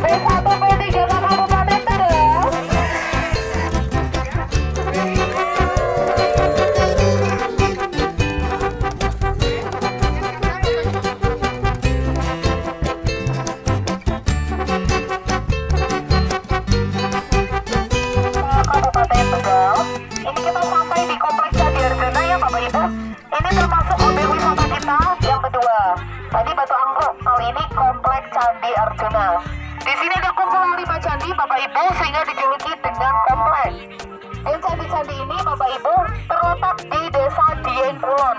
B1 B3 Kabupaten Tegal. Kabupaten Tegal. Ini kita sampai di Kompleks Candi Arjuna ya Bapak Ibu. Ini termasuk objek wisata kita yang kedua. Tadi Batu Anggrek, kali ini Kompleks Candi Arjuna. Di sini ada kumpul 5 candi Bapak Ibu sehingga dijuluki dengan kompleks. Dan candi-candi ini Bapak Ibu terletak di Desa Dieng Kulon.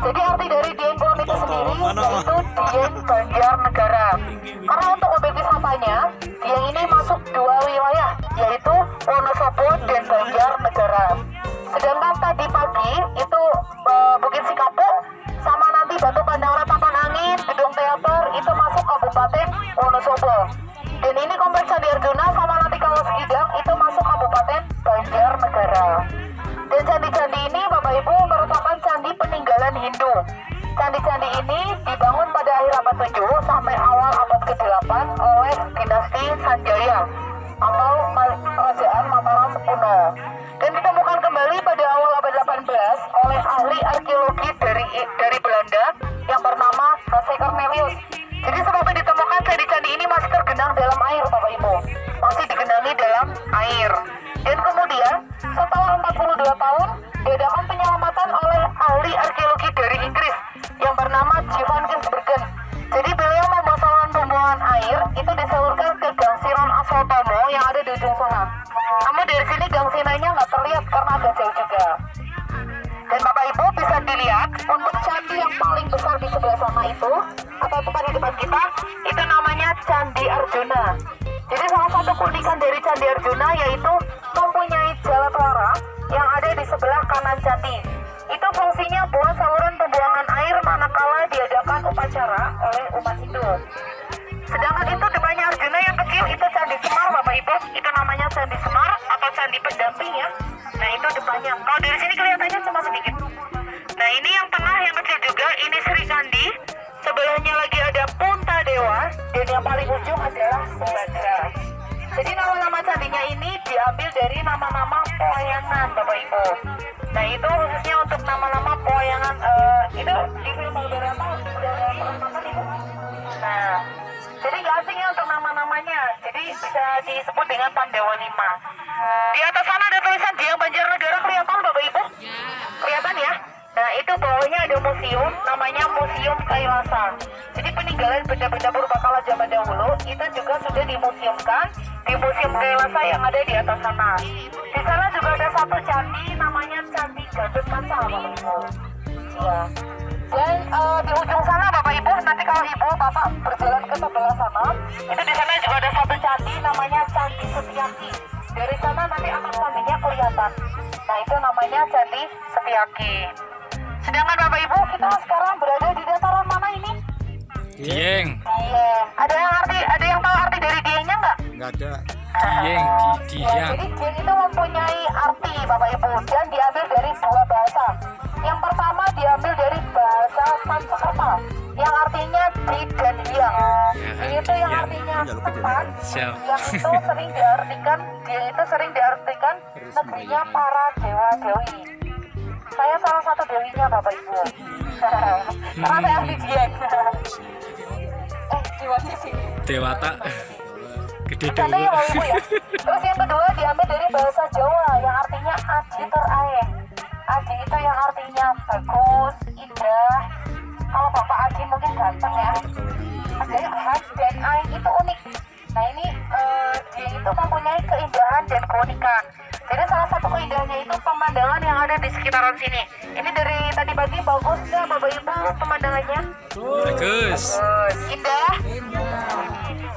Jadi arti dari Dieng Kulon itu sendiri yaitu Dieng Banjarnegara. Karena untuk objek wisatanya, Dieng ini masuk 2 wilayah, yaitu Wonosobo dan Banjarnegara. Sedangkan tadi pagi itu Bukit Sikapuk sama nanti Batu Pandang Ratapan Angin, Gedung Teater itu masuk Kabupaten Wonosobo. Dan ini Kompleks Candi Arjuna sama nanti Kawah Segidang itu masuk Kabupaten Banjarnegara. Dan candi-candi ini Bapak Ibu merupakan candi peninggalan Hindu. Candi-candi ini dibangun pada akhir abad 7 sampai awal abad ke-8 oleh dinasti Sanjaya atau Kerajaan Mataram kuno. Dan ditemukan kembali pada awal abad 18 oleh ahli arkeologi dari Belanda yang bernama H.C. Cornelius. Jadi sebelum ditemukan candi-candi ini masih tergenang dalam air Bapak Ibu, masih digenangi dalam air. Dan kemudian setelah 42 tahun diadakan penyelamatan oleh ahli arkeologi dari Inggris yang bernama Johan Ginsbergen. Jadi beliau membuat saluran pembuangan air itu disalurkan ke gangsiran Aswatomo yang ada di ujung sana. Namun dari sini gangsinanya nggak terlihat karena agak jauh juga. Dan Bapak Ibu bisa dilihat untuk candi yang paling besar di sebelah sana itu atau tepat di depan kita itu namanya Candi Arjuna. Jadi salah satu keunikan dari Candi Arjuna yaitu mempunyai jalatwara yang ada di sebelah kanan candi. Itu fungsinya buat saluran pembuangan air manakala diadakan upacara oleh umat Hindu. Sedangkan itu depannya Arjuna yang kecil itu Candi Semar Bapak Ibu, itu namanya Candi Semar atau Candi Pendamping ya. Nah itu depannya. Kalau dari sini kelihatannya cuma sedikit. Nah ini yang tengah yang kecil juga, ini Sri Kandi. Sebelahnya lagi ada Punta Dewa dan yang paling ujung adalah Subhadra. Jadi nama-nama candinya ini diambil dari nama-nama pewayangan Bapak Ibu. Nah itu khususnya untuk nama-nama pewayangan itu di film beberapa udah pernah nonton Ibu. Nah jadi nggak asing ya untuk nama-namanya. Jadi bisa disebut dengan Pandawa 5. Di atas sana ada tulisan Dieng Banjarnegara, kelihatan Bapak Ibu? Kelihatan ya? Nah itu bawahnya ada museum, namanya Museum Kailasa. Jadi peninggalan benda-benda purbakala zaman dahulu itu juga sudah dimuseumkan di Museum Kailasa yang ada di atas sana. Di sana juga ada satu candi namanya Candi Gatut Kaca Bapak Ibu. Iya. Dan di ujung sana Bapak Ibu, nanti kalau Ibu Bapak berjalan ke sebelah sana, itu di sana juga ada satu candi namanya Candi Setiaki. Dari sana nanti akan candinya kelihatan. Nah itu namanya Candi Setiaki. Sedangkan Bapak Ibu kita sekarang berada di dataran mana ini? Dieng. Dieng. Ada yang tahu arti dari Diengnya nggak? Nggak ada. Dieng, Dieng. Jadi Dieng itu mempunyai arti Bapak Ibu dan diambil dari 2 bahasa. Yang pertama diambil dari bahasa Sanskerta yang artinya di dan hiang. Itu yang artinya tempat. Yang itu sering diartikan, Dieng itu sering diartikan negerinya para dewa-dewi. Saya salah satu dewinya Bapak Ibu. Karena saya ahli Dieng. Dewata sih. Dewata. Gede ya Bapak Ibu ya. Terus yang kedua diambil dari bahasa Jawa yang artinya aji teraeh. Aji itu yang artinya bagus, indah. Kalau Bapak Aji mungkin ganteng ya. Adanya khas dan ain itu unik. Nah ini dia itu mempunyai keindahan dan keunikan. Jadi salah satu keindahannya itu pemandangan yang ada di sekitaran sini. Ini dari tadi pagi bagus nggak Bapak Ibu pemandangannya? Bagus. Indah.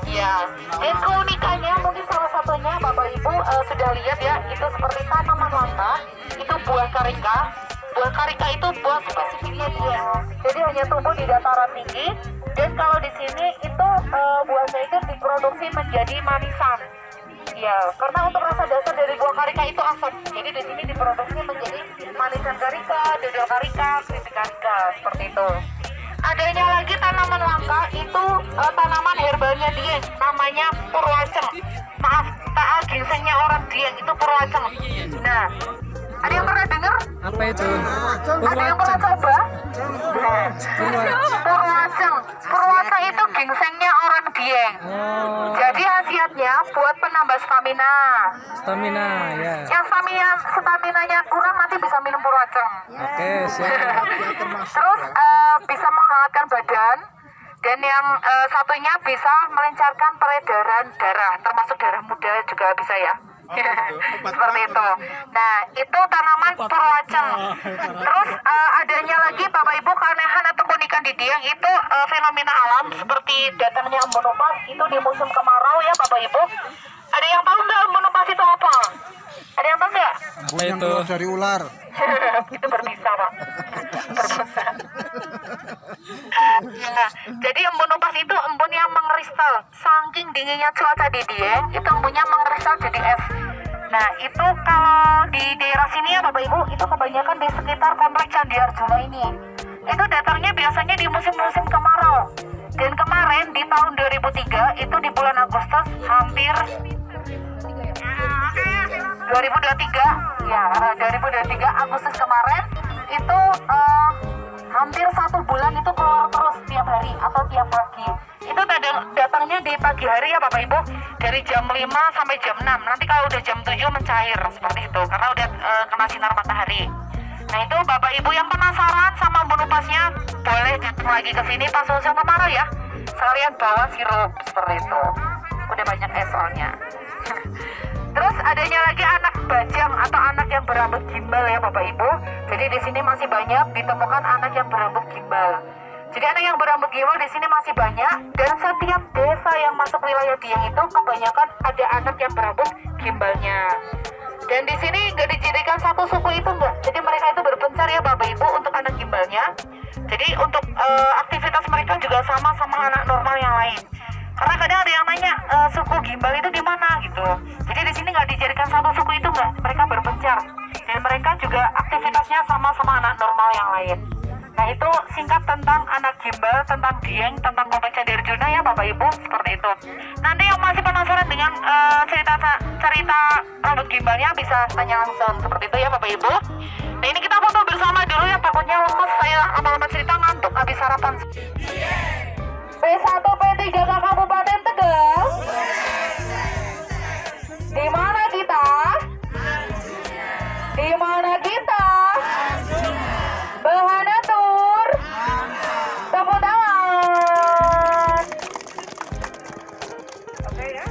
Ya. Dan keunikannya mungkin salah satunya Bapak Ibu sudah lihat ya, itu seperti tanaman langka, itu buah karika. Buah karika itu buah spesifiknya dia. Jadi hanya tumbuh di dataran tinggi. Dan kalau di sini itu buahnya itu diproduksi menjadi manisan. Ya, karena untuk rasa dasar dari buah karika itu asam. Jadi di sini diproduksi menjadi manisan karika, dodol karika, keripik karika, seperti itu. adanya lagi tanaman langka itu tanaman herbalnya Dieng, namanya purwaceng. Maaf, gingsengnya orang Dieng itu purwaceng. Nah, ada yang pernah dengar? Apa itu? Ada yang pernah coba? Purwaceng. Purwaceng itu gingsengnya orang Dieng. Oh, Jadi khasiatnya buat penambah stamina. stamina ya. Yang staminanya kurang nanti bisa minum purwaceng. Oke, siap. Terus bisa menghangatkan badan. Dan yang satunya bisa melancarkan peredaran darah, termasuk darah muda juga bisa ya. Seperti itu. Nah, itu tanaman purwaceng. Terus adanya lagi Bapak Ibu keanehan atau keunikan di Dieng itu fenomena alam seperti datangnya embun upas itu di musim kemarau ya Bapak Ibu. Ada yang tahu nggak embun upas itu apa? Ada yang tahu nggak? Apa itu? Dari ular. Itu berbisa Pak. Berbisa. Nah, jadi embun upas itu embun yang mengkristal. Saking dinginnya cuaca di Dieng, itu embunnya mengkristal jadi es. Nah, itu kalau di daerah sini ya Bapak Ibu, itu kebanyakan di sekitar komplek Candi Arjuna ini. Itu datangnya biasanya di musim-musim kemarau. Dan kemarin di tahun 2003 itu di bulan Agustus hampir 2023 ya 2023 Agustus kemarin itu hampir 1 bulan itu keluar terus tiap hari atau tiap pagi. Itu datangnya di pagi hari ya Bapak Ibu, dari jam 5 sampai jam 6. Nanti kalau udah jam 7 mencair seperti itu karena udah kena sinar matahari. Nah, itu Bapak Ibu yang penasaran sama embun upasnya boleh datang lagi ke sini pas musim kemarau ya. Sekalian bawa sirup seperti itu. Udah banyak es soalnya. Terus adanya lagi anak bajang atau anak yang berambut gimbal ya Bapak Ibu. Jadi di sini masih banyak ditemukan anak yang berambut gimbal. Jadi anak yang berambut gimbal di sini masih banyak dan setiap desa yang masuk wilayah Dieng itu kebanyakan ada anak yang berambut gimbalnya. Dan di sini nggak dijadikan satu suku itu enggak. Jadi mereka itu berpencar ya Bapak Ibu untuk anak gimbalnya. Jadi untuk aktivitas mereka juga sama anak normal yang lain. Karena kadang ada yang nanya suku gimbal itu di mana gitu. Jadi di sini nggak dijadikan satu suku itu enggak. Mereka berpencar dan mereka juga aktivitasnya sama anak normal yang lain. Nah, itu singkat tentang anak gimbal, tentang Dieng, tentang komplek Candi Arjuna ya Bapak Ibu, seperti itu. Nanti yang masih penasaran dengan cerita rambut gimbalnya bisa tanya langsung seperti itu ya Bapak Ibu. Nah, ini kita foto bersama dulu ya, takutnya lemes saya lama-lama cerita ngantuk habis sarapan. P1 P3 Kabupaten Tegal. Di mana kita? Di mana kita? Bahana Tur. Tepuk tangan. Oke ya.